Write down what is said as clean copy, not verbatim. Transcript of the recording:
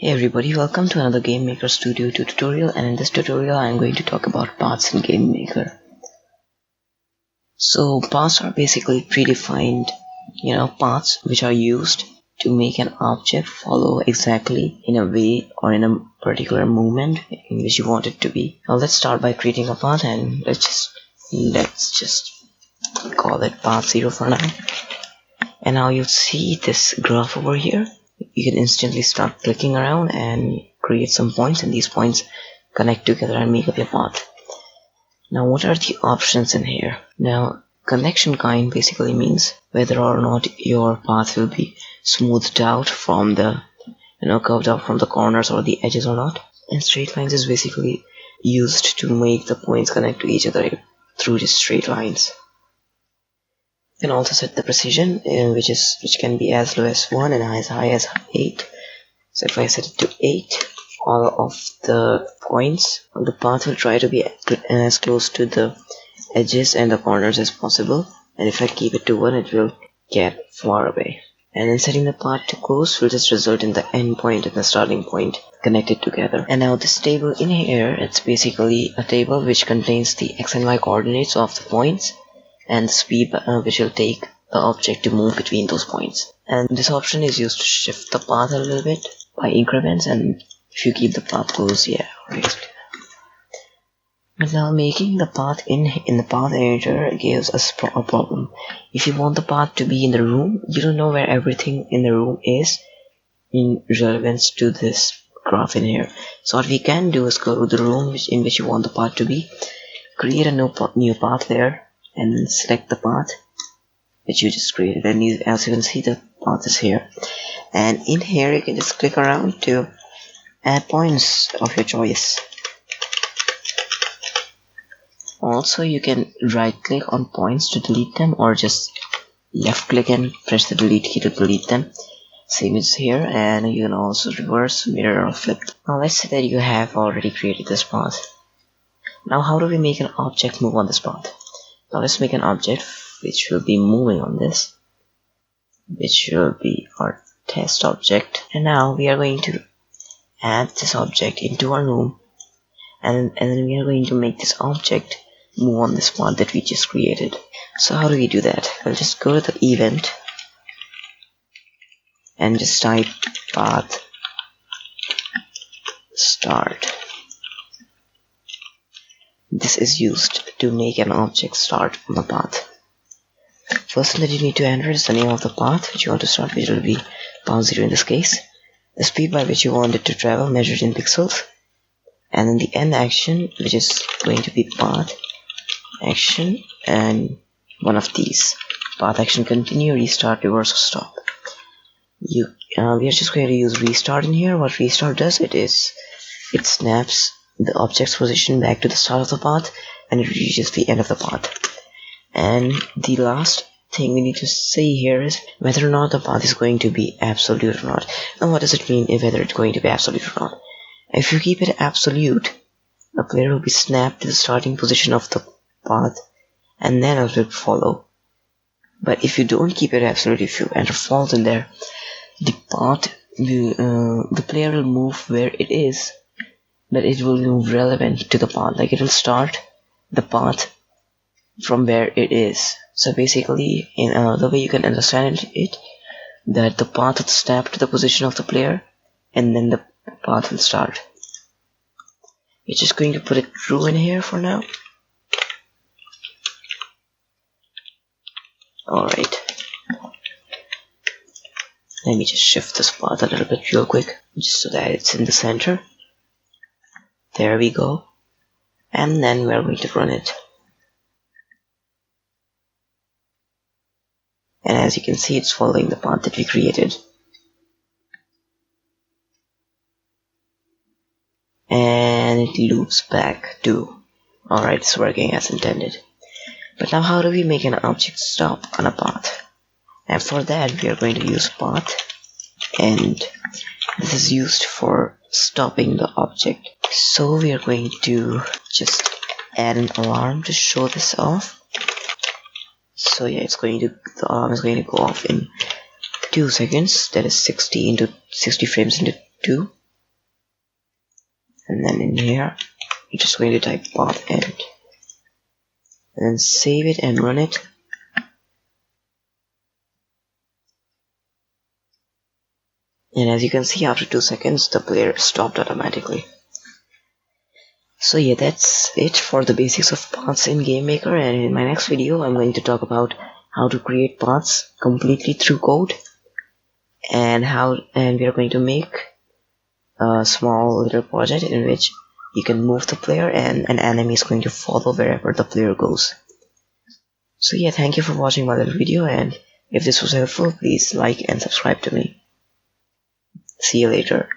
Hey everybody, welcome to another Gamemaker Studio 2 tutorial, and in this tutorial I am going to talk about paths in Gamemaker. So paths are basically predefined, paths which are used to make an object follow exactly in a way or in a particular movement in which you want it to be. Now let's start by creating a path, and let's just call it path 0 for now. And now you'll see this graph over here. You can instantly start clicking around and create some points, and these points connect together and make up your path. Now what are the options in here? Now connection kind basically means whether or not your path will be smoothed out from the curved out from the corners or the edges or not. And straight lines is basically used to make the points connect to each other through just straight lines. You can also set the precision, which can be as low as 1 and as high as 8. So if I set it to 8, all of the points on the path will try to be as close to the edges and the corners as possible, and if I keep it to 1, it will get far away. And then setting the path to close will just result in the end point and the starting point connected together. And now this table in here, it's basically a table which contains the x and y coordinates of the points and the speed which will take the object to move between those points. And this option is used to shift the path a little bit by increments, and if you keep the path close, But now making the path in the path editor gives us a problem. If you want the path to be in the room, you don't know where everything in the room is in relevance to this graph in here. So what we can do is go to the room in which you want the path to be, create a new path there, and then select the path which you just created, and as you can see, the path is here. And in here you can just click around to add points of your choice. Also you can right click on points to delete them, or just left click and press the delete key to delete them. Same as here, and you can also reverse, mirror, or flip. Now let's say that you have already created this path. Now how do we make an object move on this path? Now let's make an object which will be moving on this, which will be our test object. And now we are going to add this object into our room, and then we are going to make this object move on this path that we just created. So how do we do that? I'll just go to the event and just type path start. This is used to make an object start on the path. First thing that you need to enter is the name of the path which you want to start, which will be path 0 in this case, the speed by which you want it to travel measured in pixels, and then the end action, which is going to be path action, and one of these: path action, continue, restart, reverse, or stop. We are just going to use restart in here. What restart does, it snaps the object's position back to the start of the path, and it reaches the end of the path. And the last thing we need to say here is whether or not the path is going to be absolute or not. Now what does it mean whether it's going to be absolute or not? If you keep it absolute, the player will be snapped to the starting position of the path, and then it will follow. But if you don't keep it absolute, if you enter false in there, the player will move where it is, but it will move relevant to the path. Like, it will start the path from where it is. So basically, in the way you can understand it, that the path will snap to the position of the player, and then the path will start. We're just going to put it true in here for now. Alright. Let me just shift this path a little bit real quick, just so that it's in the center. There we go. And then we're going to run it. And as you can see, it's following the path that we created. And it loops back to, alright, it's working as intended. But now how do we make an object stop on a path? And for that we are going to use path, and this is used for stopping the object. So we are going to just add an alarm to show this off. So yeah, the alarm is going to go off in 2 seconds. That is 60 frames into 2. and then in here you're just going to type path end, and then save it and run it. And as you can see, after 2 seconds the player stopped automatically. So yeah, that's it for the basics of paths in Gamemaker, and in my next video I'm going to talk about how to create paths completely through code, and we are going to make a small little project in which you can move the player and an enemy is going to follow wherever the player goes. So yeah, thank you for watching my little video, and if this was helpful, please like and subscribe to me. See you later.